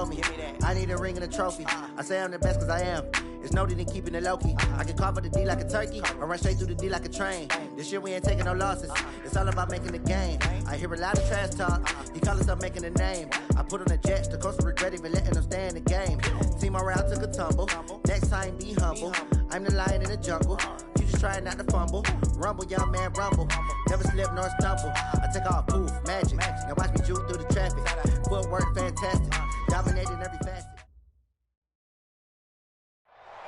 told me. I need a ring and a trophy. I say I'm the best cause I am. It's no need in keeping it low-key. I can carve up the D like a turkey or run straight through the D like a train. This year we ain't taking no losses. It's all about making the game. I hear a lot of trash talk. He call himself making a name. I put on the Jets. The coast regret even letting them stay in the game. Team around took a tumble. Next time be humble. I'm the lion in the jungle. You just trying not to fumble. Rumble, young man, rumble. Never slip nor stumble. I take off, poof, magic. Now watch me juke through the traffic. Footwork fantastic. Dominating every facet.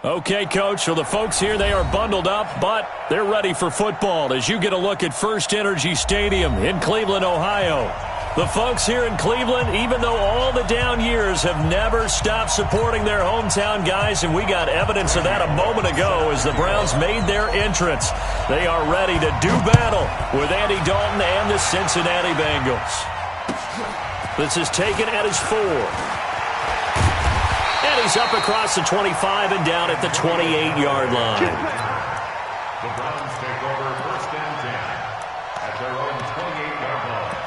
Okay, Coach, so the folks here, they are bundled up, but they're ready for football as you get a look at First Energy Stadium in Cleveland, Ohio. The folks here in Cleveland, even though all the down years have never stopped supporting their hometown guys, and we got evidence of that a moment ago as the Browns made their entrance. They are ready to do battle with Andy Dalton and the Cincinnati Bengals. This is taken at his 4. And he's up across the 25 and down at the 28-yard line. The Browns take over first and 10 at their own 28-yard line.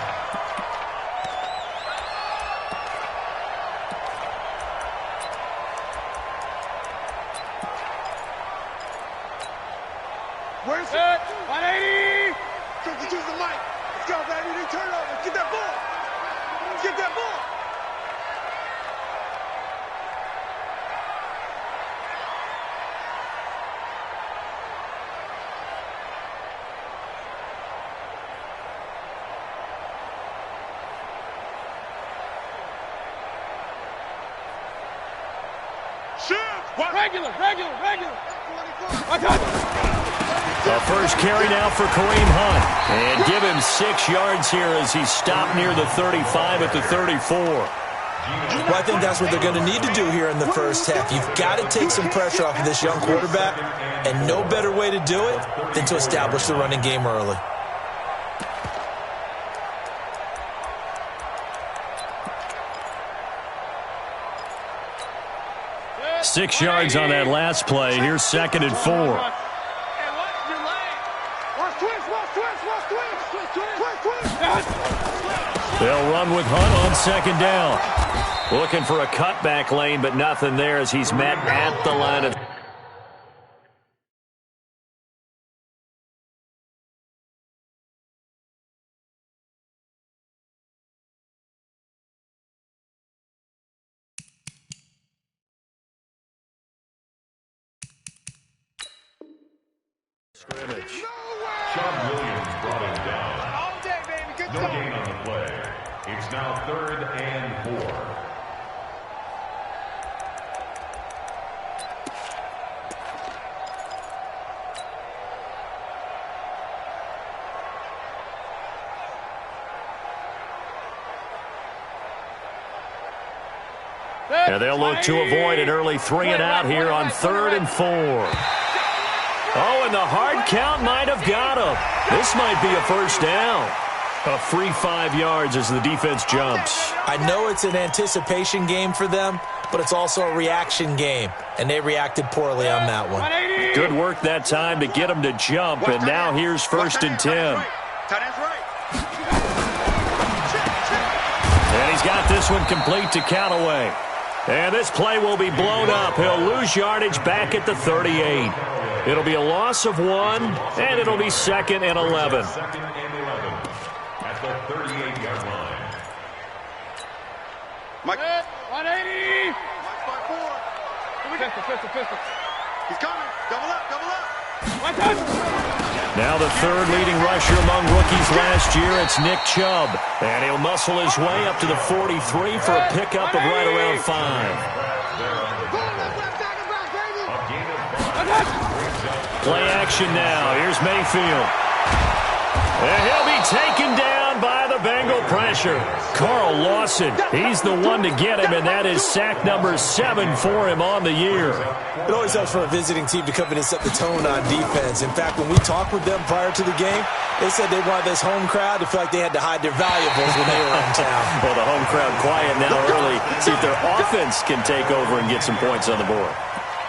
Where's it? 180! Coach, use the mic. Let's go, baby. New turnover. Get that ball. Get that ball. Regular. A first carry now for Kareem Hunt. And give him 6 yards here as he stopped near the 35 at the 34. Well, I think that's what they're going to need to do here in the first half. You've got to take some pressure off of this young quarterback, and no better way to do it than to establish the running game early. Six yards on that last play. Here's 2nd and 4. They'll run with Hunt on 2nd down. Looking for a cutback lane, but nothing there as he's met at the line of... scrimmage. Sean Williams brought him down. All day, baby. Good No job. gain on the play. It's now 3rd and 4. And they'll look to avoid an early 3 and out here on 3rd and 4. Oh, and the hard count might have got him. This might be a first down. A free 5 yards as the defense jumps. I know it's an anticipation game for them, but it's also a reaction game, and they reacted poorly on that one. Good work that time to get him to jump, and now here's 1st and 10. And he's got this one complete to Callaway. And this play will be blown up. He'll lose yardage back at the 38. It'll be a loss of 1, and it'll be 2nd and 11. 2nd and 11 at the 38-yard line. Mike. 180. Mike by 4. Pistol. He's coming. Double up. Now the 3rd leading rusher among rookies last year, it's Nick Chubb. And he'll muscle his way up to the 43 for a pickup of right around 5. Play action now. Here's Mayfield. And he'll be taken down by the Bengal pressure. Carl Lawson, he's the one to get him, and that is sack number 7 for him on the year. It always helps for a visiting team to come in and set the tone on defense. In fact, when we talked with them prior to the game, they said they wanted this home crowd to feel like they had to hide their valuables when they were in town. Well, the home crowd quiet now early. See if their offense can take over and get some points on the board.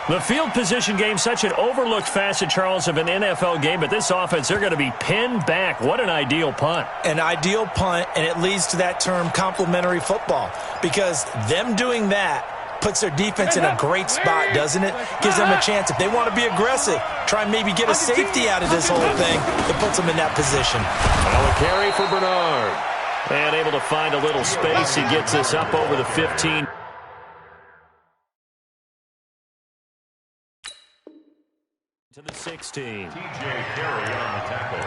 The field position game, such an overlooked facet, Charles, of an NFL game, but this offense, they're going to be pinned back. What an ideal punt. An ideal punt, and it leads to that term complementary football, because them doing that puts their defense in a great spot, doesn't it? Gives them a chance. If they want to be aggressive, try and maybe get a safety out of this whole thing, it puts them in that position. Well, a carry for Bernard. And able to find a little space. He gets us up over the 15. To the 16. T.J. Carey on the tackle.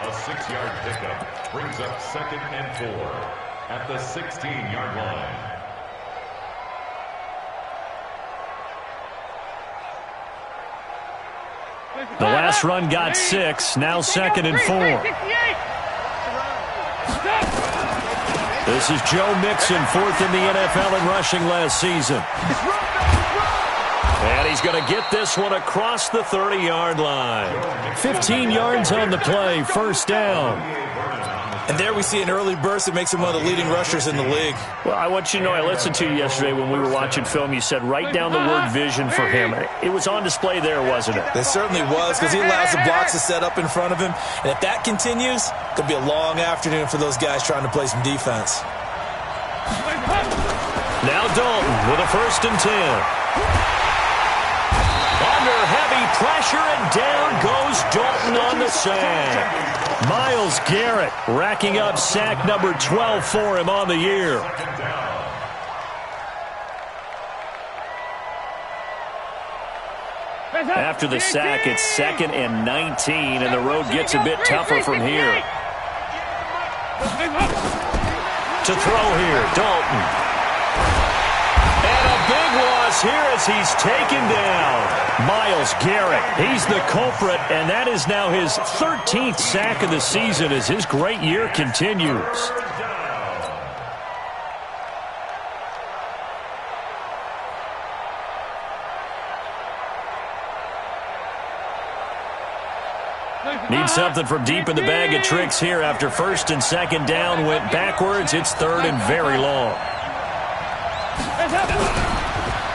A 6-yard pickup brings up 2nd and 4 at the 16-yard line. The last run got 6. Now 2nd and 4. This is Joe Mixon, 4th in the NFL in rushing last season. And he's going to get this one across the 30-yard line. 15 yards on the play, 1st down. And there we see an early burst that makes him one of the leading rushers in the league. Well, I want you to know, I listened to you yesterday when we were watching film. You said write down the word vision for him. It was on display there, wasn't it? It certainly was, because he allows the blocks to set up in front of him. And if that continues, it could be a long afternoon for those guys trying to play some defense. Now Dalton with a 1st and 10. Under heavy pressure, and down goes Dalton on the sack. Myles Garrett racking up sack number 12 for him on the year. After the sack, it's 2nd and 19, and the road gets a bit tougher from here. To throw here, Dalton. And a big loss here as he's taken down. Myles Garrett, he's the culprit, and that is now his 13th sack of the season as his great year continues. Need something from deep in the bag of tricks here after 1st and 2nd down went backwards. It's 3rd and very long.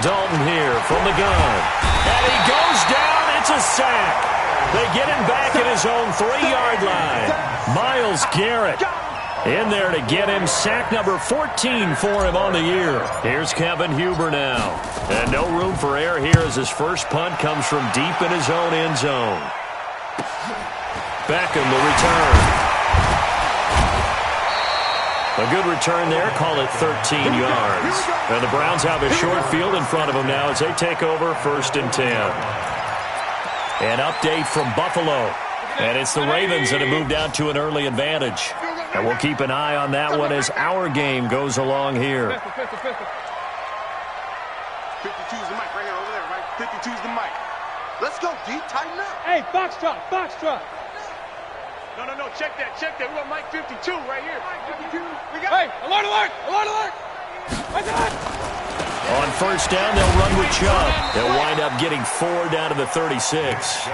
Dalton here from the gun. And he goes down. It's a sack. They get him back at his own 3-yard line. Myles Garrett in there to get him sack number 14 for him on the year. Here's Kevin Huber now. And no room for error here as his first punt comes from deep in his own end zone. Beckham the return. A good return there. Call it 13 yards. And the Browns have a short field in front of them now as they take over 1st and 10. An update from Buffalo. And it's the Ravens that have moved out to an early advantage. And we'll keep an eye on that one as our game goes along here. 52's the mic right here, over there, right? 52's the mic. Let's go, D. Tighten up. Hey, box drop. No, check that. We got Mike 52 right here. Mike 52. We got. Hey, alert! On 1st down, they'll run with Chubb. They'll wind up getting 4 down to the 36.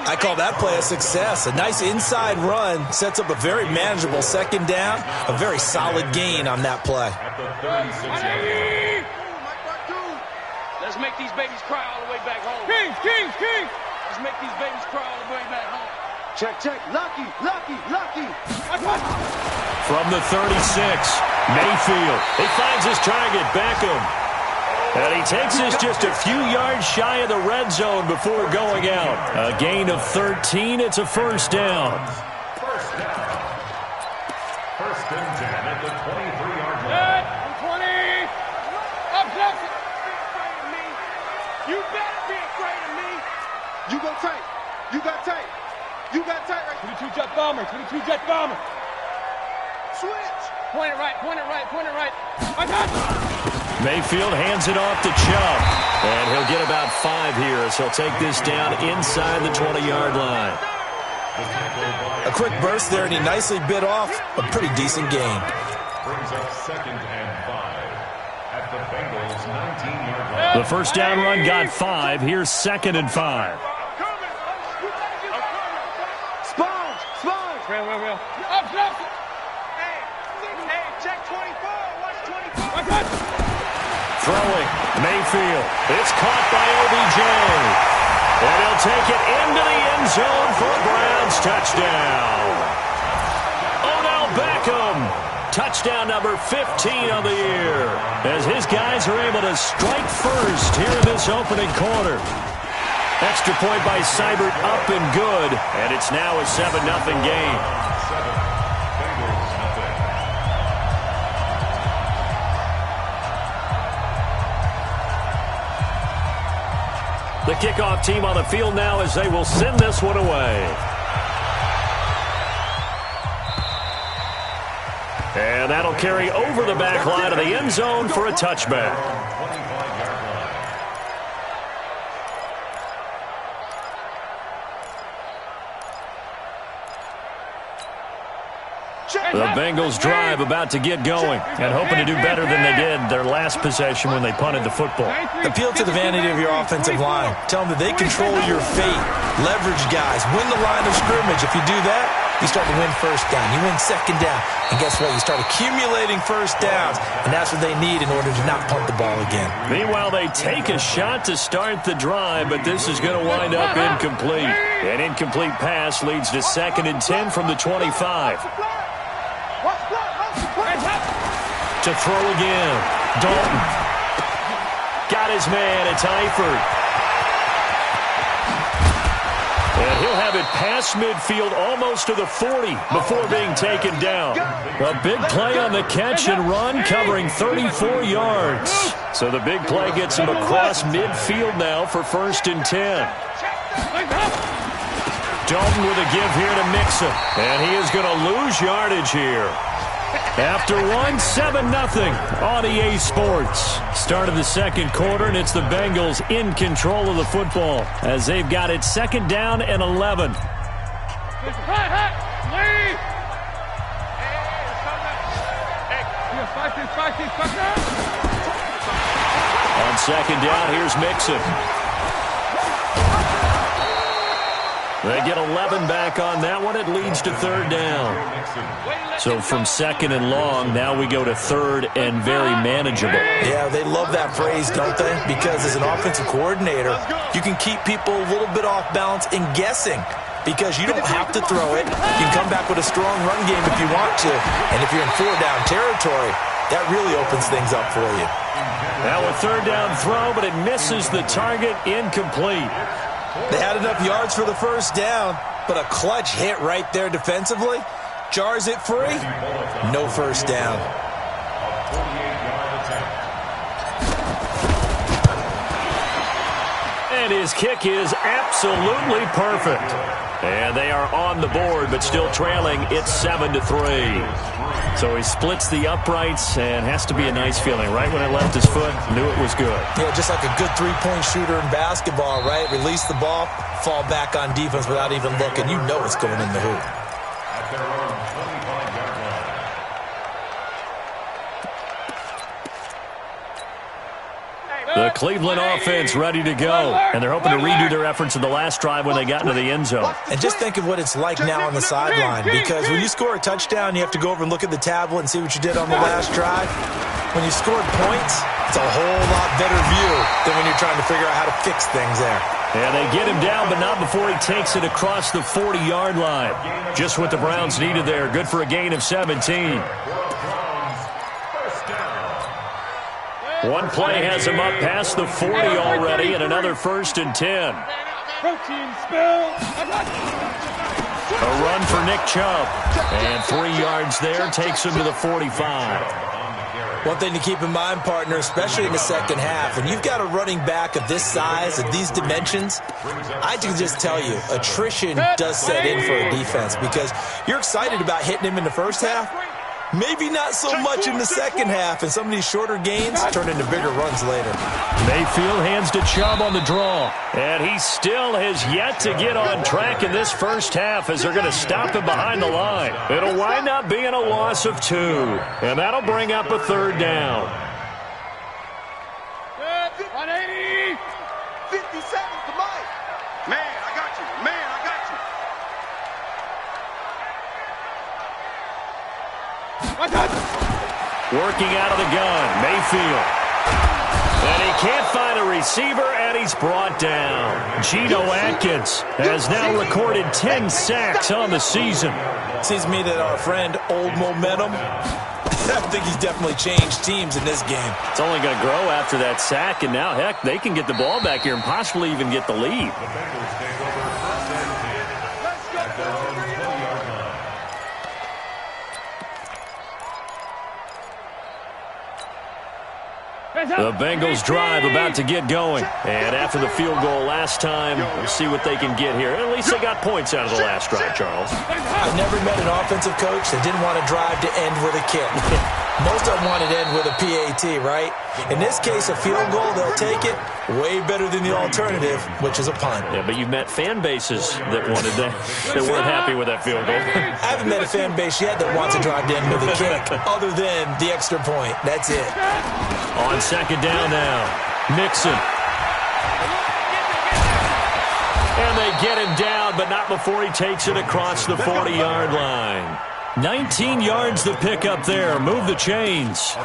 I call that play a success. A nice inside run sets up a very manageable 2nd down. A very solid gain on that play. Let's make these babies cry all the way back home. King. Let's make these babies cry all the way back home. Check. Lucky. From the 36, Mayfield. He finds his target, Beckham. And he takes this just a few yards shy of the red zone before going out. A gain of 13. It's a 1st down. 1st and 10 at the 23-yard line. 20. Up. You better be afraid of me. You got tight. Right. 22 jet bomber. Switch. Point it right. I got it. Mayfield hands it off to Chubb. And he'll get about 5 here as he'll take this down inside the 20-yard line. A quick burst there, and he nicely bit off a pretty decent gain. Brings up 2nd and 5 at the Bengals 19-yard line. The 1st down run got 5. Here's 2nd and 5. Real. Up. Hey, check 24. Watch 24. Throwing. Mayfield. It's caught by OBJ. And he'll take it into the end zone for a Browns touchdown. Odell Beckham. Touchdown number 15 on the year. As his guys are able to strike first here in this opening quarter. Extra point by Seibert up and good. And it's now a 7-0 game. The kickoff team on the field now as they will send this one away. And that'll carry over the back line of the end zone for a touchback. The Bengals drive about to get going and hoping to do better than they did their last possession when they punted the football. Appeal to the vanity of your offensive line. Tell them that they control your fate. Leverage guys. Win the line of scrimmage. If you do that, you start to win first down. You win second down. And guess what? You start accumulating first downs. And that's what they need in order to not punt the ball again. Meanwhile, they take a shot to start the drive, but this is going to wind up incomplete. An incomplete pass leads to 2nd and 10 from the 25. To throw again. Dalton. Got his man. It's Eifert. And he'll have it past midfield almost to the 40 before being taken down. A big play on the catch and run covering 34 yards. So the big play gets him across midfield now for 1st and 10. Dalton with a give here to Mixon. And he is going to lose yardage here. After 7-0 on EA Sports. Start of the second quarter, and it's the Bengals in control of the football as they've got it 2nd down and 11. On 2nd down, here's Mixon. They get 11 back on that one. It leads to 3rd down. So from 2nd and long, now we go to 3rd and very manageable. Yeah, they love that phrase, don't they? Because as an offensive coordinator, you can keep people a little bit off balance and guessing. Because you don't have to throw it. You can come back with a strong run game if you want to. And if you're in 4-down territory, that really opens things up for you. Now a 3rd down throw, but it misses the target, incomplete. They had enough yards for the 1st down, but a clutch hit right there defensively jars it free. No 1st down. And his kick is absolutely perfect. And they are on the board, but still trailing. It's 7-3. So he splits the uprights, and has to be a nice feeling. Right when it left his foot, knew it was good. Yeah, just like a good three-point shooter in basketball, right? Release the ball, fall back on defense without even looking. You know it's going in the hoop. At their own 25-yard line. The Cleveland offense ready to go. And they're hoping to redo their efforts in the last drive when they got into the end zone. And just think of what it's like now on the sideline. Because when you score a touchdown, you have to go over and look at the tablet and see what you did on the last drive. When you scored points, it's a whole lot better view than when you're trying to figure out how to fix things there. And they get him down, but not before he takes it across the 40-yard line. Just what the Browns needed there. Good for a gain of 17. One play has him up past the 40 already, and another 1st and 10. A run for Nick Chubb. And 3 yards there takes him to the 45. One thing to keep in mind, partner, especially in the second half, when you've got a running back of this size, of these dimensions, I can just tell you, attrition does set in for a defense because you're excited about hitting him in the first half. Maybe not so much in the second half, and some of these shorter gains turn into bigger runs later. Mayfield hands to Chubb on the draw, and he still has yet to get on track in this first half as they're going to stop him behind the line. It'll wind up being a loss of 2, and that'll bring up a 3rd down. 180. 50 seconds to Mike. Man, I got you. Man, I got you. Working out of the gun, Mayfield. And he can't find a receiver, and he's brought down. Geno Atkins has now recorded 10 sacks on the season. Seems to me that our friend Old Momentum, I think he's definitely changed teams in this game. It's only going to grow after that sack, and now, heck, they can get the ball back here and possibly even get the lead. The Bengals take over first and 10 at their own 20-yard line. The Bengals drive about to get going. And after the field goal last time, we'll see what they can get here. At least they got points out of the last drive, Charles. I never met an offensive coach that didn't want to drive to end with a kick. Most of them wanted to end with a PAT, right? In this case, a field goal, they'll take it. Way better than the alternative, which is a punt. Yeah, but you've met fan bases that wanted that weren't happy with that field goal. I haven't met a fan base yet that wants to drive to end with a kick, other than the extra point. That's it. On second down now, Mixon. And they get him down, but not before he takes it across the 40-yard line. 19 yards the pickup there. Move the chains.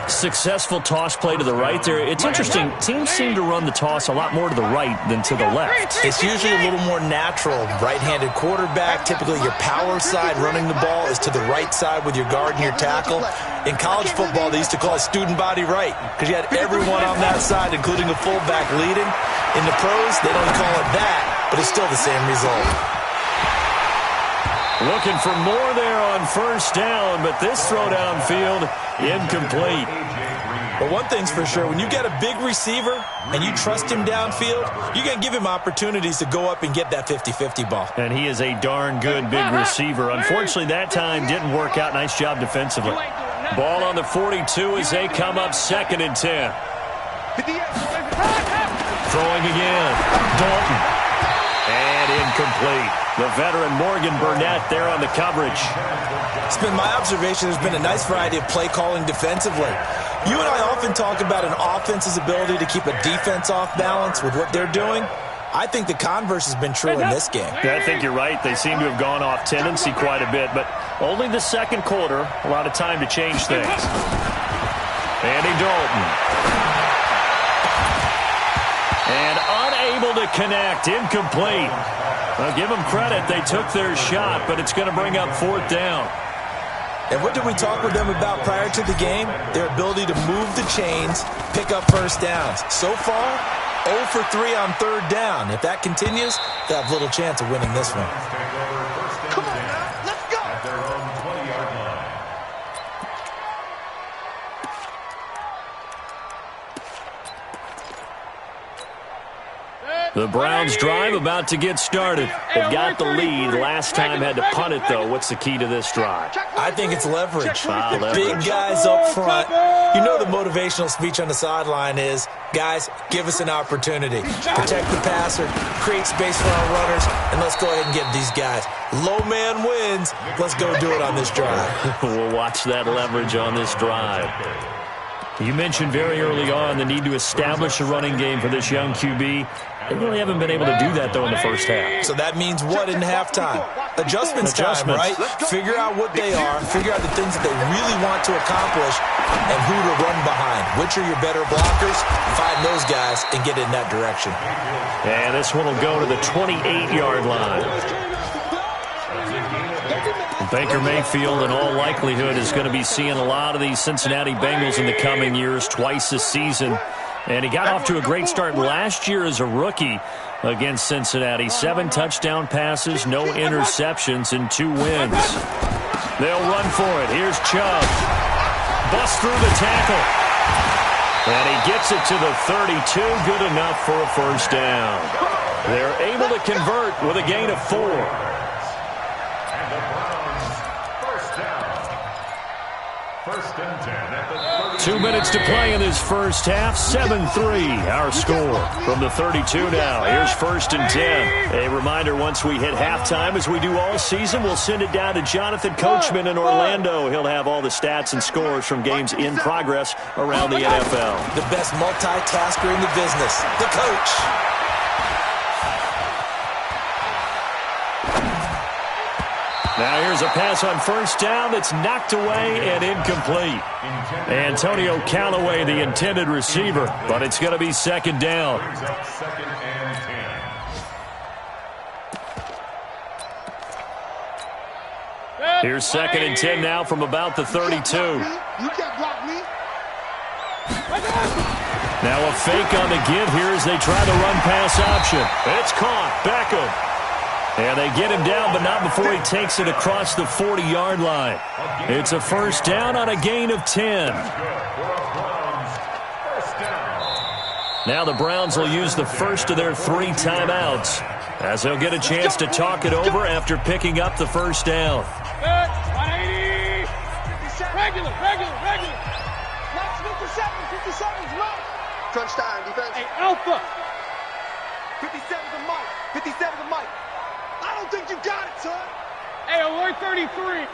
Successful toss play to the right there. It's interesting. Teams seem to run the toss a lot more to the right than to the left. It's usually a little more natural. Right-handed quarterback, typically your power side running the ball is to the right side with your guard and your tackle. In college football, they used to call it student body right because you had everyone on that side, including a fullback leading. In the pros, they don't call it that, but it's still the same result. Looking for more there on first down, but this throw downfield, incomplete. But one thing's for sure, when you get a big receiver and you trust him downfield, you're going to give him opportunities to go up and get that 50-50 ball. And he is a darn good big receiver. Unfortunately, that time didn't work out. Nice job defensively. Ball on the 42 as they come up second and 10. Throwing again. Dalton. And incomplete. The veteran Morgan Burnett there on the coverage. It's been my observation there's been a nice variety of play calling defensively. You and I often talk about an offense's ability to keep a defense off balance with what they're doing. I think the converse has been true in this game. Yeah, I think you're right. They seem to have gone off tendency quite a bit, but only the second quarter, a lot of time to change things. Andy Dalton. And unable to connect, incomplete. Well, give them credit. They took their shot, but it's going to bring up fourth down. And what did we talk with them about prior to the game? Their ability to move the chains, pick up first downs. So far, 0 for 3 on third down. If that continues, they'll have little chance of winning this one. Come on now, let's go. At their own 20-yard line. The Browns drive about to get started. They've got the lead. Last time had to punt it, though. What's the key to this drive? I think it's leverage. Leverage. Big guys up front. You know the motivational speech on the sideline is, guys, give us an opportunity. Protect the passer, create space for our runners, and let's go ahead and get these guys. Low man wins. Let's go do it on this drive. We'll watch that leverage on this drive. You mentioned very early on the need to establish a running game for this young QB. They really haven't been able to do that, though, in the first half. So that means what in halftime? Adjustments time, right? Figure out what they are, figure out the things that they really want to accomplish, and who to run behind. Which are your better blockers? Find those guys and get in that direction. And this one will go to the 28-yard line. Baker Mayfield, in all likelihood, is going to be seeing a lot of these Cincinnati Bengals in the coming years, twice this season. And he got off to a great start last year as a rookie against Cincinnati. 7 touchdown passes, no interceptions, and 2 wins. They'll run for it. Here's Chubb. Bust through the tackle. And he gets it to the 32. Good enough for a first down. They're able to convert with a gain of 4. 2 minutes to play in this first half. 7-3, our score from the 32 now. Here's first and 10. A reminder, once we hit halftime, as we do all season, we'll send it down to Jonathan Coachman in Orlando. He'll have all the stats and scores from games in progress around the NFL. The best multitasker in the business, the coach. Now here's a pass on first down that's knocked away and incomplete. Antonio Callaway, the intended receiver, but it's going to be second down. Second and 10. Here's second and 10 now from about the 32. You can't block me. Now a fake on the give here as they try the run-pass option. It's caught. Beckham. And they get him down, but not before he takes it across the 40-yard line. It's a first down on a gain of 10. Now the Browns will use the first of their 3 timeouts as they'll get a chance to talk it over after picking up the first down. 180. Regular. 57's Mike. Crunch time, defense. Hey, Alpha. 57's a Mike. 57's a Mike. I don't think you got it, son. Hey, alert 33.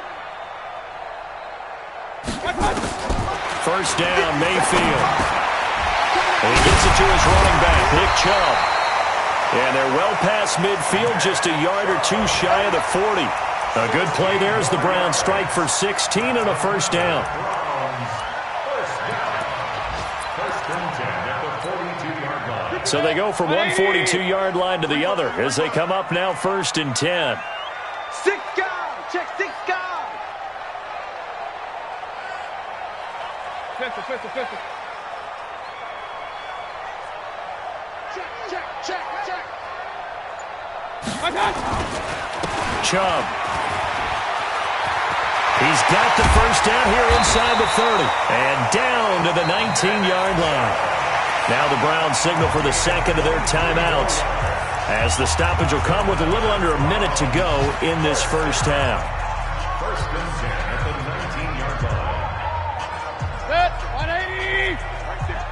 First down, Mayfield. And he gets it to his running back, Nick Chubb. And they're well past midfield, just a yard or 2 shy of the 40. A good play there as the Browns strike for 16 and a first down. So they go from one 42-yard line to the other as they come up now first and 10. 6 guys. Check 6 guys. Pistol. Check. Chubb. He's got the first down here inside the 30. And down to the 19-yard line. Now the Browns signal for the second of their timeouts as the stoppage will come with a little under a minute to go in this first half. First and 10 at the 19-yard line. Set. 180.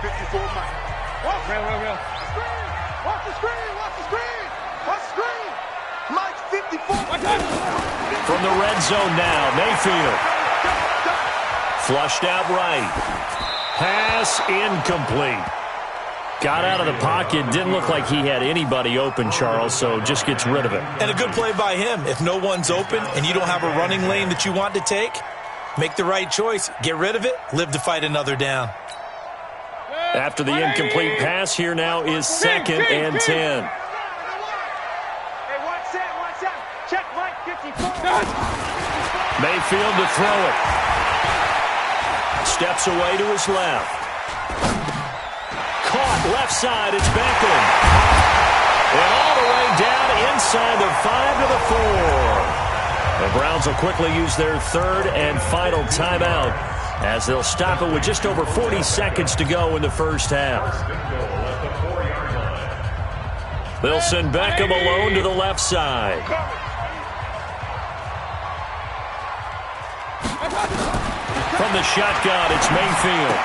54 Mike. Real. Watch the screen. Mike 54. From the red zone now, Mayfield. Flushed out right. Pass incomplete. Got out of the pocket. Didn't look like he had anybody open, Charles, so just gets rid of it. And a good play by him. If no one's open and you don't have a running lane that you want to take, make the right choice. Get rid of it. Live to fight another down. After the incomplete pass, here now is second and 10. Hey, watch that. Check Mike 54. Mayfield to throw it. Steps away to his left. Caught left side, it's Beckham. And all the way down inside the 5 to the 4. The Browns will quickly use their third and final timeout as they'll stop it with just over 40 seconds to go in the first half. They'll send Beckham alone to the left side. From the shotgun, it's Mayfield.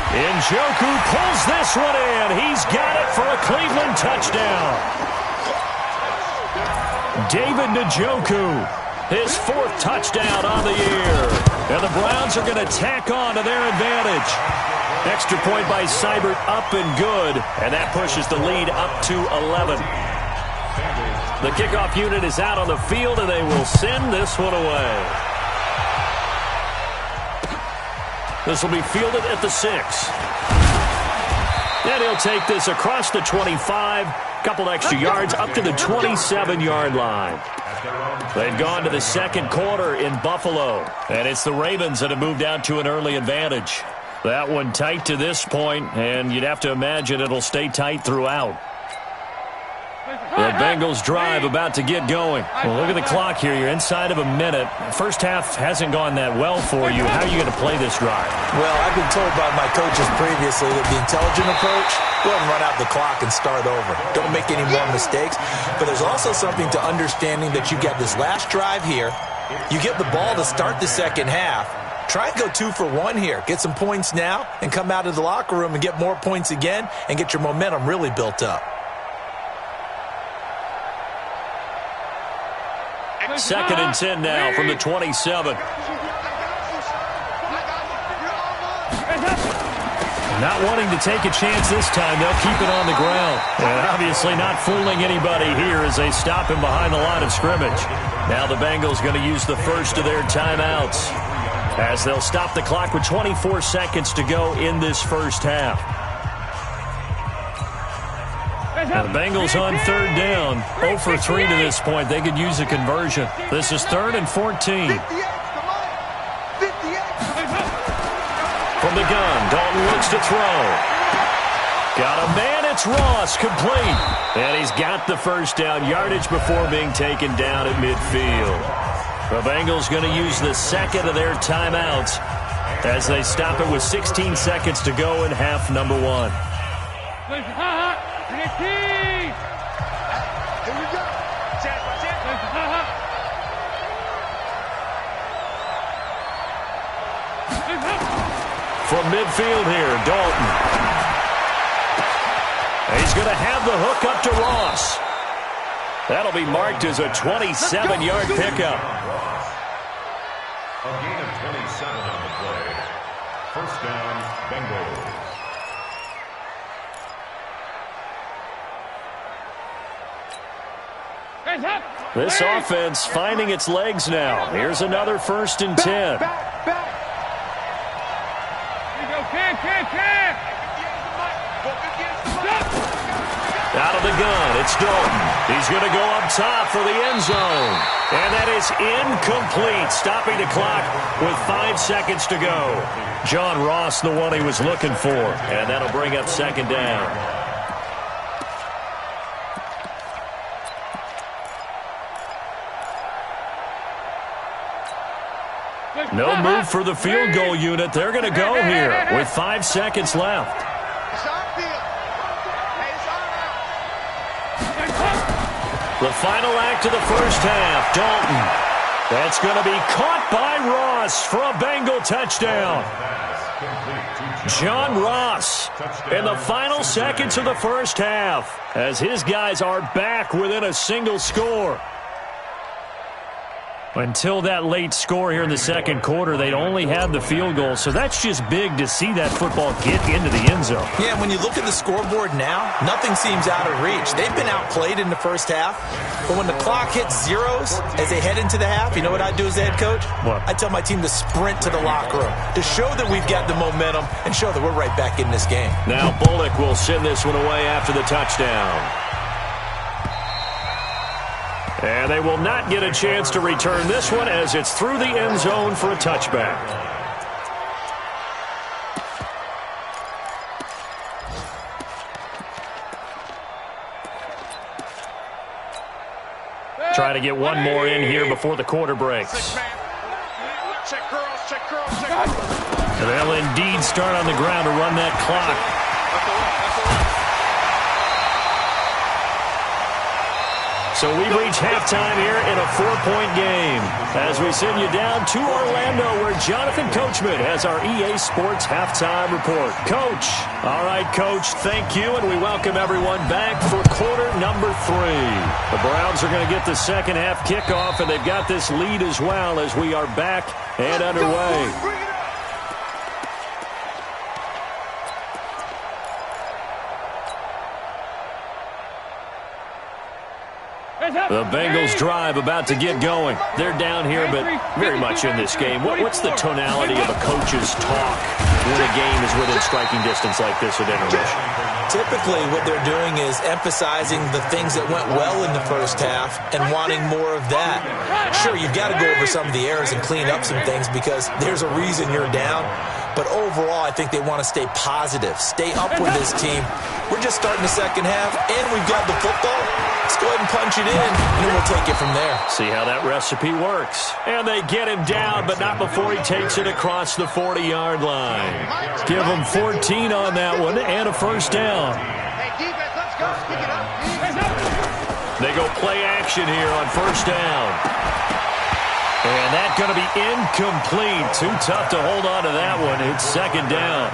Njoku pulls this one in. He's got it for a Cleveland touchdown. David Njoku, his 4th touchdown on the year. And the Browns are going to tack on to their advantage. Extra point by Seibert, up and good. And that pushes the lead up to 11. The kickoff unit is out on the field, and they will send this one away. This will be fielded at the 6. And he'll take this across the 25, couple extra yards up to the 27-yard line. They've gone to the second quarter in Buffalo, and it's the Ravens that have moved out to an early advantage. That one tight to this point, and you'd have to imagine it'll stay tight throughout. The Bengals drive about to get going. Well, look at the clock here. You're inside of a minute. First half hasn't gone that well for you. How are you going to play this drive? Well, I've been told by my coaches previously that the intelligent approach, go ahead and run out the clock and start over. Don't make any more mistakes. But there's also something to understanding that you get this last drive here. You get the ball to start the second half. Try and go 2 for 1 here. Get some points now and come out of the locker room and get more points again and get your momentum really built up. Second and 10 now from the 27. Not wanting to take a chance this time, they'll keep it on the ground. And obviously not fooling anybody here as they stop him behind the line of scrimmage. Now the Bengals going to use the first of their timeouts as they'll stop the clock with 24 seconds to go in this first half. Now the Bengals on third down, 0 for 3 to this point. They could use a conversion. This is 3rd and 14. From the gun, Dalton looks to throw. Got a man, it's Ross, complete. And he's got the first down yardage before being taken down at midfield. The Bengals going to use the second of their timeouts as they stop it with 16 seconds to go in half number 1. Here we go. From midfield here, Dalton. He's going to have the hook up to Ross. That'll be marked as a 27-yard pickup. A gain of 27 on the play. First down, Bengals. This offense finding its legs now. Here's another 1st and 10. Out of the gun, it's Dalton. He's going to go up top for the end zone. And that is incomplete, stopping the clock with 5 seconds to go. John Ross, the one he was looking for. And that'll bring up 2nd down. No move for the field goal unit. They're going to go here with 5 seconds left. The final act of the first half, Dalton. That's going to be caught by Ross for a Bengal touchdown. John Ross in the final seconds of the first half as his guys are back within a single score. Until that late score here in the second quarter, they'd only had the field goal, so that's just big to see that football get into the end zone. Yeah, and when you look at the scoreboard now, nothing seems out of reach. They've been outplayed in the first half, but when the clock hits zeros as they head into the half, you know what I do as the head coach? What? I tell my team to sprint to the locker room to show that we've got the momentum and show that we're right back in this game. Now Bullock will send this one away after the touchdown. And they will not get a chance to return this one as it's through the end zone for a touchback. Try to get one more in here before the quarter breaks. And they'll indeed start on the ground to run that clock. So we've reached halftime here in a 4-point game as we send you down to Orlando where Jonathan Coachman has our EA Sports halftime report. Coach. All right, Coach, thank you, and we welcome everyone back for quarter number 3. The Browns are going to get the second half kickoff, and they've got this lead as well as we are back and underway. The Bengals drive about to get going. They're down here, but very much in this game. What's the tonality of a coach's talk when a game is within striking distance like this at intermission? Typically, what they're doing is emphasizing the things that went well in the first half and wanting more of that. Sure, you've got to go over some of the errors and clean up some things because there's a reason you're down. But overall, I think they want to stay positive, stay up with this team. We're just starting the second half, and we've got the football. Let's go ahead and punch it in, and then we'll take it from there. See how that recipe works. And they get him down, but not before he takes it across the 40-yard line. Give him 14 on that one and a first down. Hey, defense, let's go. Pick it up. They go play action here on first down. And that's going to be incomplete. Too tough to hold on to that one. It's second down.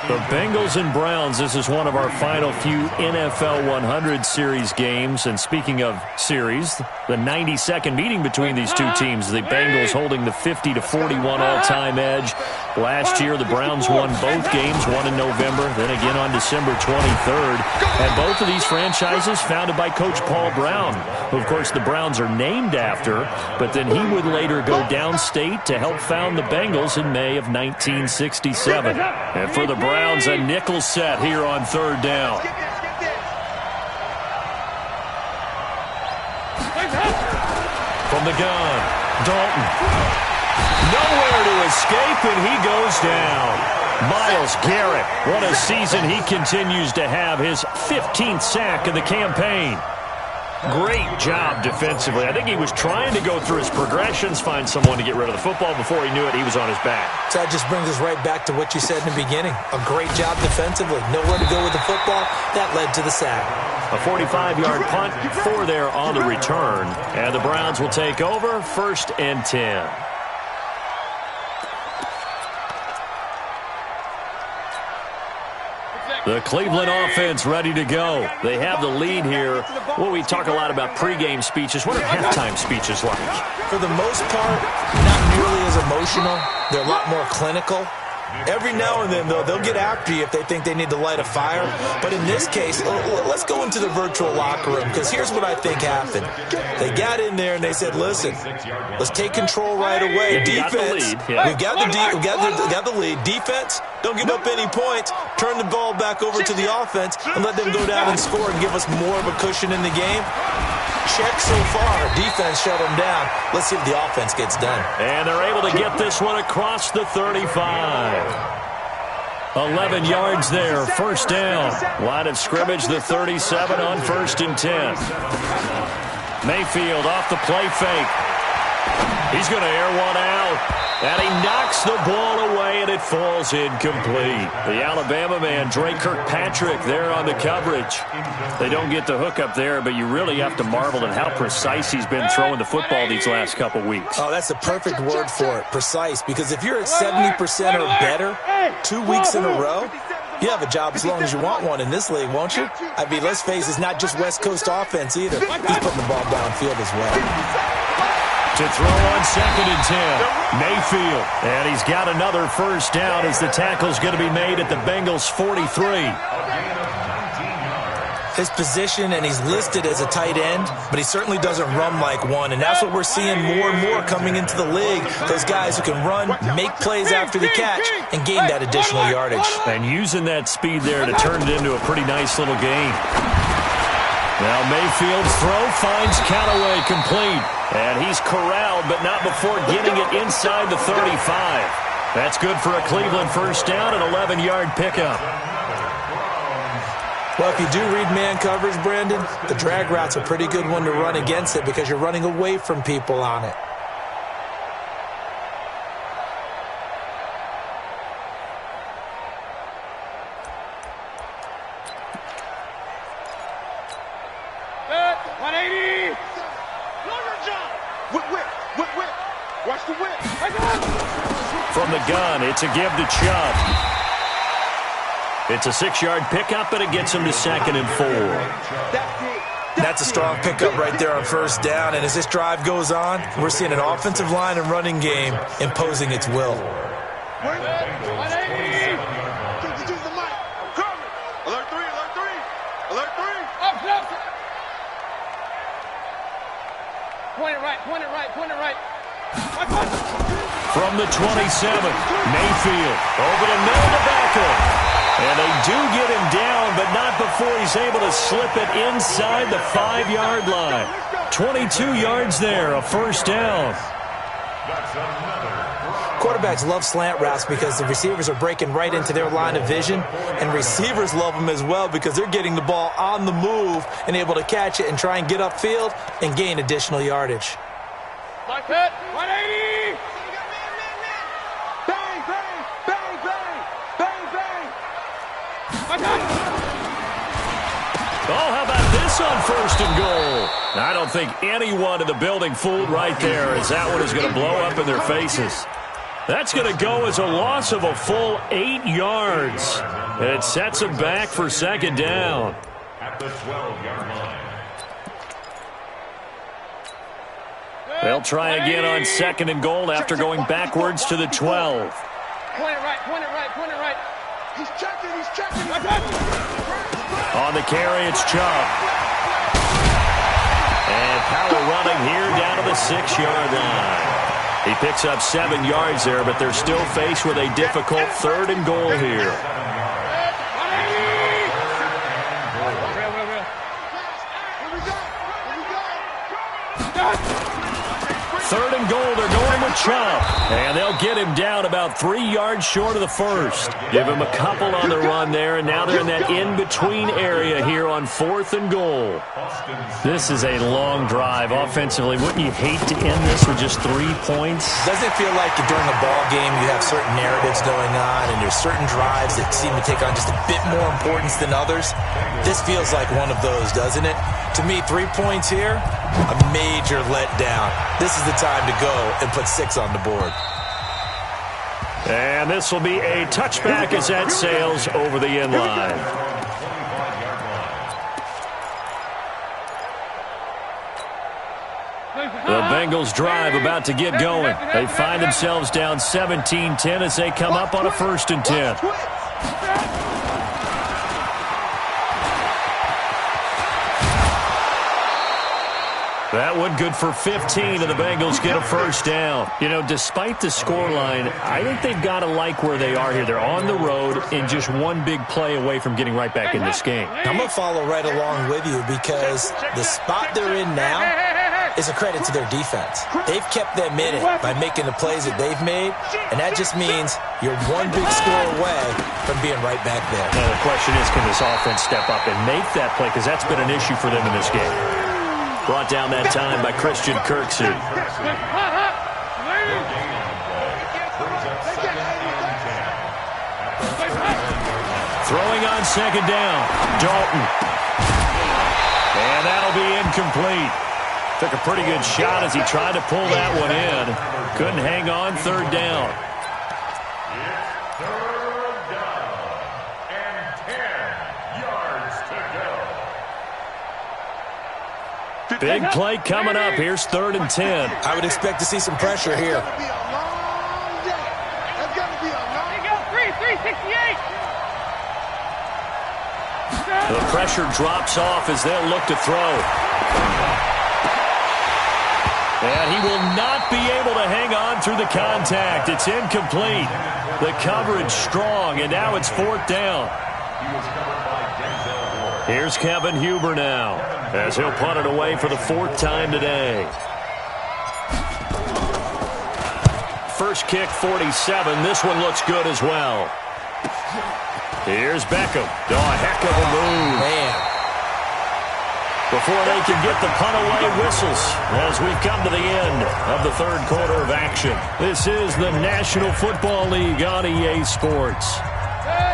The Bengals and Browns, this is one of our final few NFL 100 Series games. And speaking of series, the 92nd meeting between these two teams. The Bengals holding the 50-41 all-time edge. Last year, the Browns won both games, one in November, then again on December 23rd. And both of these franchises founded by Coach Paul Brown, who, of course, the Browns are named after. But then he would later go downstate to help found the Bengals in May of 1967. And for the Browns, a nickel set here on third down. From the gun, Dalton. Nowhere to escape, and he goes down. Myles Garrett, what a season he continues to have. His 15th sack of the campaign. Great job defensively. I think he was trying to go through his progressions, find someone to get rid of the football. Before he knew it, he was on his back. So that just brings us right back to what you said in the beginning. A great job defensively. Nowhere to go with the football. That led to the sack. A 45-yard punt, 4 there on the return. And the Browns will take over, 1st and 10. The Cleveland offense ready to go. They have the lead here. Well, we talk a lot about pregame speeches. What are halftime speeches like? For the most part, not nearly as emotional. They're a lot more clinical. Every now and then, though, they'll get after you if they think they need to light a fire. But in this case, let's go into the virtual locker room, because here's what I think happened. They got in there and they said, listen, let's take control right away. Defense, we've got the lead. Defense, don't give up any points. Turn the ball back over to the offense and let them go down and score and give us more of a cushion in the game. Check so far. Defense shut them down. Let's see if the offense gets done. And they're able to get this one across the 35. 11 yards there, 1st down. Line of scrimmage, the 37 on 1st and 10. Mayfield off the play fake. He's going to air one out. And he knocks the ball away, and it falls incomplete. The Alabama man, Dre Kirkpatrick, there on the coverage. They don't get the hook up there, but you really have to marvel at how precise he's been throwing the football these last couple weeks. Oh, that's the perfect word for it, precise. Because if you're at 70% or better 2 weeks in a row, you have a job as long as you want one in this league, won't you? I mean, let's face it, it's not just West Coast offense either. He's putting the ball downfield as well. To throw on 2nd and 10. Mayfield. And he's got another 1st down as the tackle's going to be made at the Bengals' 43. His position, and he's listed as a tight end, but he certainly doesn't run like one. And that's what we're seeing more and more coming into the league. Those guys who can run, make plays after the catch, and gain that additional yardage. And using that speed there to turn it into a pretty nice little gain. Now Mayfield's throw finds Callaway complete. And he's corralled, but not before getting it inside the 35. That's good for a Cleveland 1st down, an 11-yard pickup. Well, if you do read man coverage, Brandon, the drag route's a pretty good one to run against it because you're running away from people on it. From the gun, it's a give to Chubb. It's a 6-yard pickup, but it gets him to 2nd and 4. That's a strong pickup right there on 1st down. And as this drive goes on, we're seeing an offensive line and running game imposing its will. Point it right. From the 27, Mayfield over the middle to Beckham. And they do get him down, but not before he's able to slip it inside the 5-yard line. 22 yards there, a 1st down. Quarterbacks love slant routes because the receivers are breaking right into their line of vision, and receivers love them as well because they're getting the ball on the move and able to catch it and try and get upfield and gain additional yardage. Like that, 180! Bang, bang, bang, bang, bang, bang! Oh, how about this on 1st and goal? I don't think anyone in the building fooled right there, as that one is going to blow up in their faces. That's going to go as a loss of a full 8 yards. And it sets them back for second down. At the 12-yard line. They'll try again on second and goal after going backwards to the 12. Point it right, point it right, point it right. He's checking, he's checking. On the carry, it's Chubb. And power running here down to the 6-yard line. He picks up 7 yards there, but they're still faced with a difficult third and goal here. Third and goal, they're going with Chubb. And they'll get him down about 3 yards short of the first. Give him a couple on the run there, and now they're in that in-between area here on 4th and goal. This is a long drive offensively. Wouldn't you hate to end this with just 3 points? Doesn't it feel like during a ball game you have certain narratives going on and there's certain drives that seem to take on just a bit more importance than others? This feels like one of those, doesn't it? To me, 3 points here, a major letdown. This is the time to go and put 6 on the board. And this will be a touchback as that sails over the end line. The Bengals drive about to get going. They find themselves down 17-10 as they come up on a 1st and 10. That one good for 15, and the Bengals get a first down. You know, despite the scoreline, I think they've got to like where they are here. They're on the road and just one big play away from getting right back in this game. I'm going to follow right along with you because the spot they're in now is a credit to their defense. They've kept them in it by making the plays that they've made, and that just means you're one big score away from being right back there. Now the question is, can this offense step up and make that play? Because that's been an issue for them in this game. Brought down that time by Christian Kirksey. Throwing on second down, Dalton. And that'll be incomplete. Took a pretty good shot as he tried to pull that one in. Couldn't hang on, third down. Big play coming up. Here's 3rd and 10. I would expect to see some pressure here. There you go, 368. The pressure drops off as they'll look to throw. And he will not be able to hang on through the contact. It's incomplete. The coverage strong, and now it's 4th down. Here's Kevin Huber now, as he'll punt it away for the 4th time today. First kick, 47. This one looks good as well. Here's Beckham. Oh, a heck of a move. Man. Before they can get the punt away, whistles as we've come to the end of the 3rd quarter of action. This is the National Football League on EA Sports.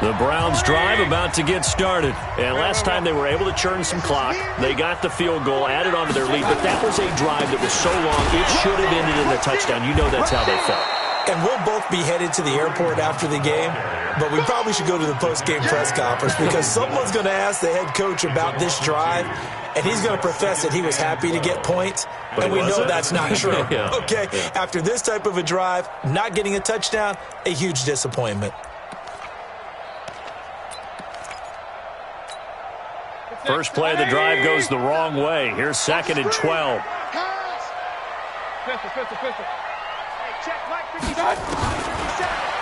The Browns drive about to get started. And last time they were able to churn some clock. They got the field goal, added on to their lead. But that was a drive that was so long, it should have ended in a touchdown. You know that's how they felt. And we'll both be headed to the airport after the game, but we probably should go to the post-game press conference because someone's going to ask the head coach about this drive, and he's going to profess that he was happy to get points, and we know that's not true. Yeah. Okay, after this type of a drive, not getting a touchdown, a huge disappointment. First play of the drive goes the wrong way. Here's 2nd and 12. Pistol.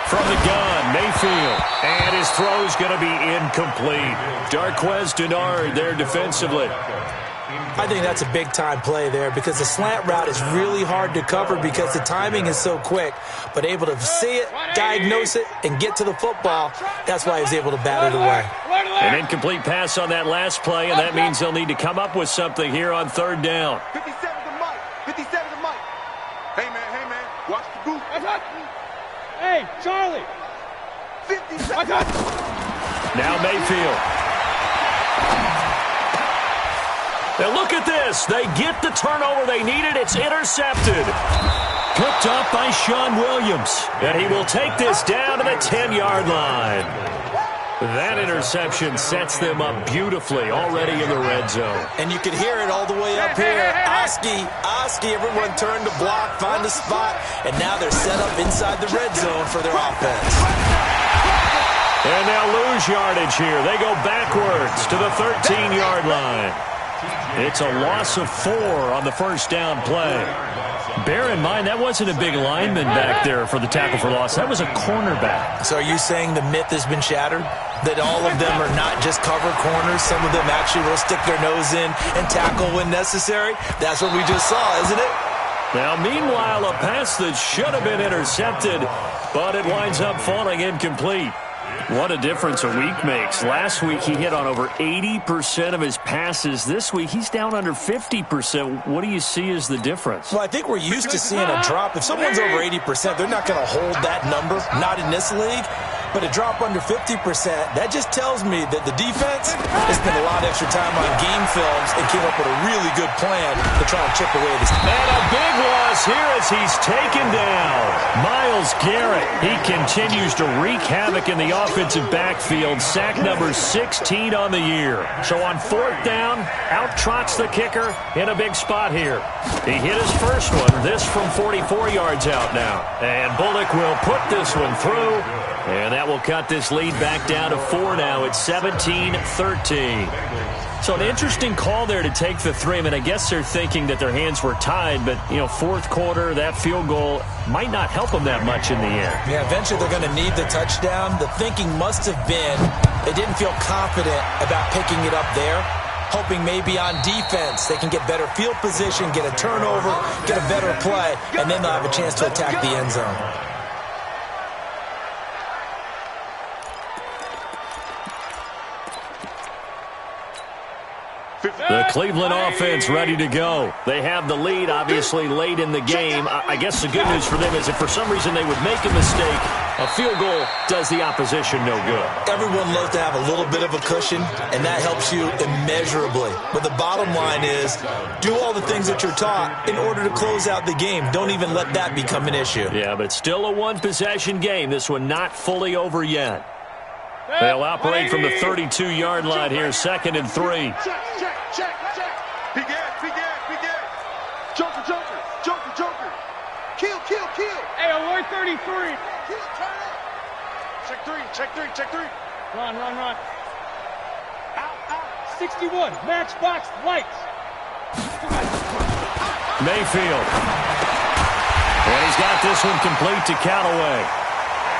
From the gun, Mayfield. And his throw's going to be incomplete. Darqueze Dennard there defensively. I think that's a big-time play there because the slant route is really hard to cover because the timing is so quick. But able to see it, diagnose it, and get to the football, that's why he was able to bat it away. An incomplete pass on that last play, and that means they'll need to come up with something here on 3rd down. 57 to Mike. 57 to Mike. Hey, man. Watch the goose. Hey, Charlie. 57. Now Mayfield. Now look at this. They get the turnover they needed. It's intercepted. picked up by Sean Williams. And he will take this down to the 10-yard line. That interception sets them up beautifully already in the red zone. And you can hear it all the way up here. Oski, everyone turned to block, find a spot, and now they're set up inside the red zone for their offense. And they'll lose yardage here. They go backwards to the 13-yard line. It's a loss of 4 on the first down play. Bear in mind, that wasn't a big lineman back there for the tackle for loss. That was a cornerback. So are you saying the myth has been shattered? That all of them are not just cover corners? Some of them actually will stick their nose in and tackle when necessary? That's what we just saw, isn't it? Now, meanwhile, a pass that should have been intercepted, but it winds up falling incomplete. What a difference a week makes. Last week, he hit on over 80% of his passes. This week, he's down under 50%. What do you see as the difference? Well, I think we're used to seeing a drop. If someone's over 80%, they're not going to hold that number, not in this league. But a drop under 50%, that just tells me that the defense has spent a lot of extra time on game films and came up with a really good plan to try and chip away this team. And a big loss here as he's taken down. Myles Garrett, he continues to wreak havoc in the offensive backfield. Sack number 16 on the year. So on 4th down, out trots the kicker in a big spot here. He hit his first one, this from 44 yards out now. And Bullock will put this one through. And that will cut this lead back down to 4 now. It's 17-13. So an interesting call there to take the 3. I mean, I guess they're thinking that their hands were tied, but, you know, 4th quarter, that field goal might not help them that much in the end. Yeah, eventually they're going to need the touchdown. The thinking must have been they didn't feel confident about picking it up there, hoping maybe on defense they can get better field position, get a turnover, get a better play, and then they'll have a chance to attack the end zone. The Cleveland offense ready to go. They have the lead, obviously, late in the game. I guess the good news for them is if for some reason they would make a mistake, a field goal does the opposition no good. Everyone loves to have a little bit of a cushion, and that helps you immeasurably. But the bottom line is, do all the things that you're taught in order to close out the game. Don't even let that become an issue. Yeah, but still a one-possession game. This one not fully over yet. They'll operate from the 32-yard line here, 2nd and 3. Check. Big ass. Joker. Kill. Hey, alert 33. Kill, turn up. Check 3. Run. Out. 61, matchbox lights. Mayfield. And he's got this one complete to Callaway.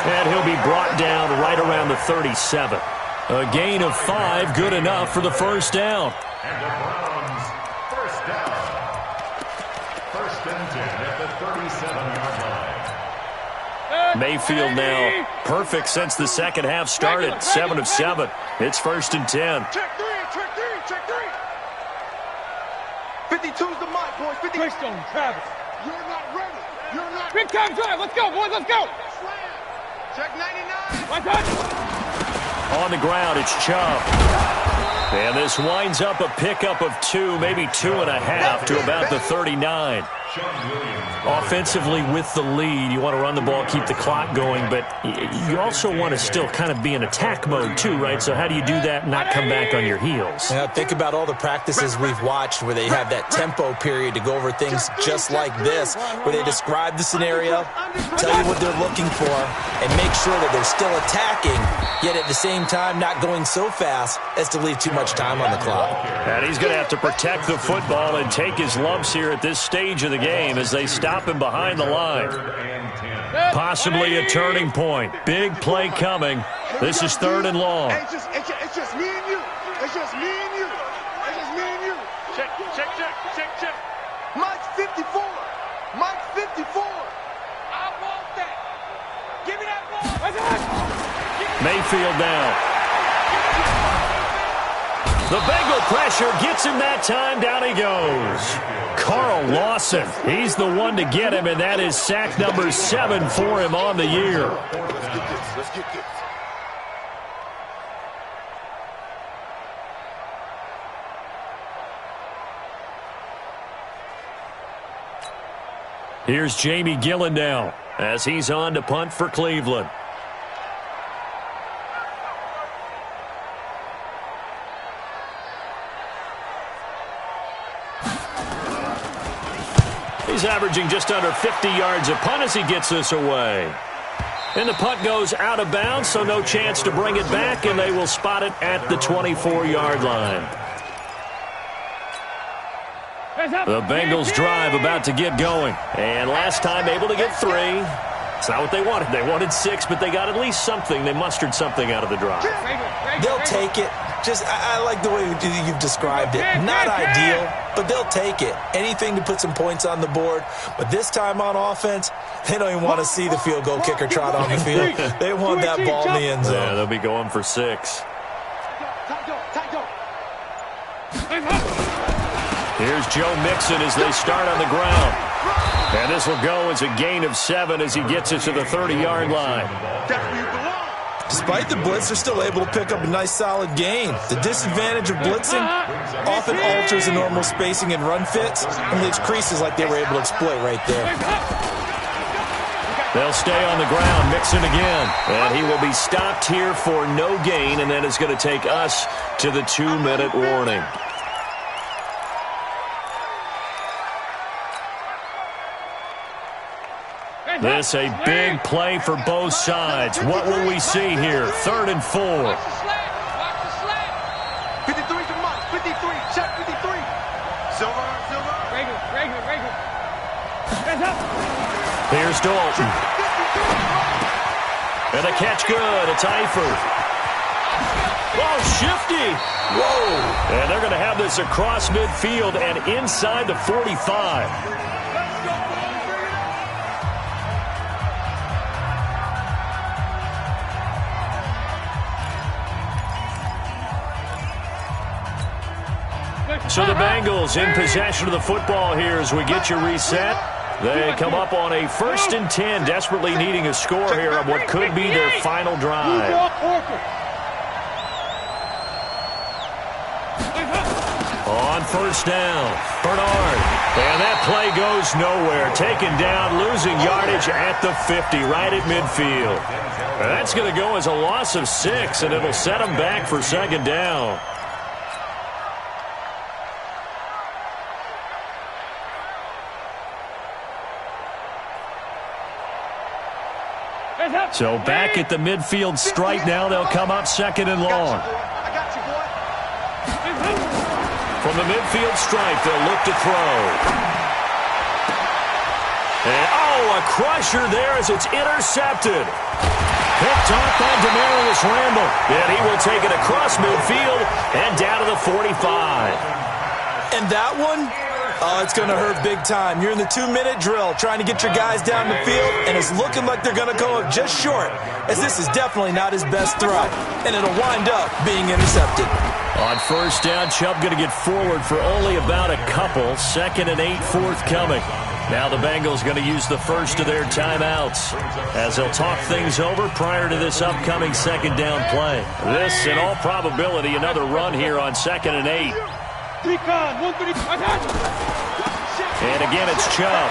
And he'll be brought down right around the 37. A gain of 5, good enough for the first down. And the Browns, first down. 1st and 10 at the 37-yard line. Mayfield now perfect since the second half started. 7 of 7. It's 1st and 10. Check 3. 52's the mark, boys. 50. Christian, Travis. You're not ready. Big time drive. Let's go, boys. Let's go. Check 99. My touch. On the ground, it's Chubb. And this winds up a pickup of 2, maybe 2.5 to about the 39. Offensively with the lead, you want to run the ball, keep the clock going, but you also want to still kind of be in attack mode too, right? So how do you do that and not come back on your heels? Yeah, think about all the practices we've watched where they have that tempo period to go over things just like this, where they describe the scenario, tell you what they're looking for, and make sure that they're still attacking, yet at the same time not going so fast as to leave too much time on the clock. And he's going to have to protect the football and take his lumps here at this stage of the game as they stop him behind the line. Possibly a turning point. Big play coming. This is 3rd and long. It's just me and you. Check. Mike's 54. I want that. Give me that ball. Mayfield now. The Bengal pressure gets him that time. Down he goes. Carl Lawson, he's the one to get him, and that is sack number 7 for him on the year. Let's get this. Here's Jamie Gillen now as he's on to punt for Cleveland. He's averaging just under 50 yards a punt as he gets this away. And the punt goes out of bounds, so no chance to bring it back, and they will spot it at the 24-yard line. The Bengals drive about to get going. And last time able to get 3. It's not what they wanted. They wanted 6, but they got at least something. They mustered something out of the drive. They'll take it. I like the way you've described it. Not ideal, but they'll take it. Anything to put some points on the board. But this time on offense, they don't even want to see the field goal kicker trot on the field. They want that ball in the end zone. Yeah, they'll be going for 6. Here's Joe Mixon as they start on the ground. And this will go as a gain of 7 as he gets it to the 30-yard line. Despite the blitz, they're still able to pick up a nice, solid gain. The disadvantage of blitzing often alters the normal spacing and run fits and leaves creases like they were able to exploit right there. They'll stay on the ground. Mixon again. And he will be stopped here for no gain, and then it's going to take us to the 2-minute warning. This a big play for both sides. What will we see here? 3rd and 4. Watch the slant. 53 to Mike. 53. Check 53. Silver. Regular. Hands up. Here's Dalton. And a catch good. It's Eifert. Oh, shifty. Whoa. And they're going to have this across midfield and inside the 45. So the Bengals in possession of the football here as we get you reset. They come up on a 1st and 10, desperately needing a score here on what could be their final drive. On 1st down, Bernard. And that play goes nowhere. Taken down, losing yardage at the 50, right at midfield. That's going to go as a loss of 6, and it'll set them back for 2nd down. So back at the midfield stripe now, they'll come up 2nd and long. From the midfield stripe, they'll look to throw. And, a crusher there as it's intercepted. Picked off by Demarius Randall. And he will take it across midfield and down to the 45. And that one? Oh, it's going to hurt big time. You're in the 2-minute drill trying to get your guys down the field, and it's looking like they're going to go up just short, as this is definitely not his best throw, and it'll wind up being intercepted. On 1st down, Chubb going to get forward for only about a couple. 2nd and 8 forthcoming. Now the Bengals going to use the first of their timeouts as they'll talk things over prior to this upcoming 2nd down play. This, in all probability, another run here on 2nd and 8. And again, it's Chubb.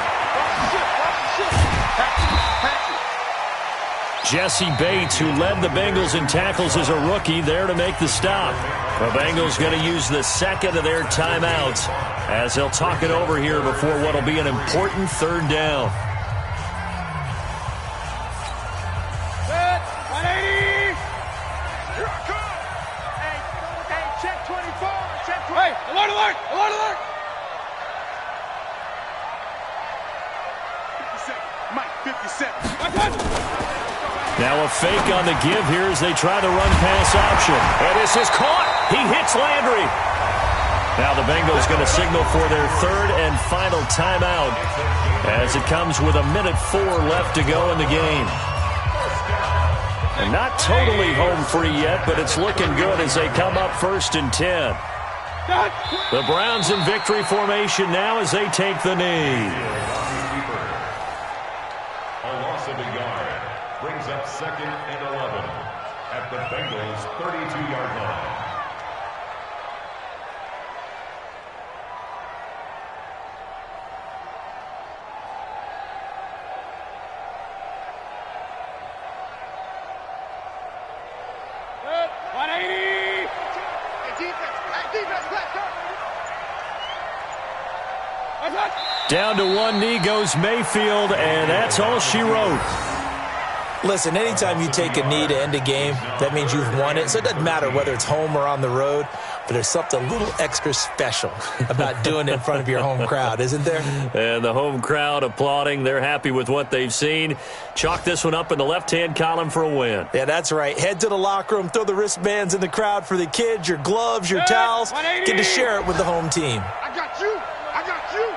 Jesse Bates, who led the Bengals in tackles as a rookie, there to make the stop. The Bengals going to use the 2nd of their timeouts as they'll talk it over here before what will be an important 3rd down. Set, 180. Here I come. Hey, check 24. Check 24. Hey, alert. 57. Mike, 57. Now a fake on the give here as they try the run-pass option. And this is caught. He hits Landry. Now the Bengals going to signal for their 3rd and final timeout as it comes with 1:04 left to go in the game. And not totally home free yet, but it's looking good as they come up 1st and 10. The Browns in victory formation now as they take the knee. A loss of a yard brings up 2nd and 11 at the Bengals' 32-yard line. Down to one knee goes Mayfield, and that's all she wrote. Listen, anytime you take a knee to end a game, that means you've won it. So it doesn't matter whether it's home or on the road, but there's something a little extra special about doing it in front of your home crowd, isn't there? And the home crowd applauding. They're happy with what they've seen. Chalk this one up in the left-hand column for a win. Yeah, that's right. Head to the locker room, throw the wristbands in the crowd for the kids, your gloves, your towels. Get to share it with the home team. I got you. I got you.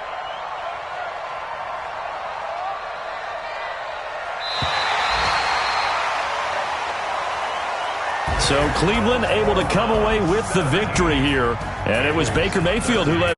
So Cleveland able to come away with the victory here. And it was Baker Mayfield who led.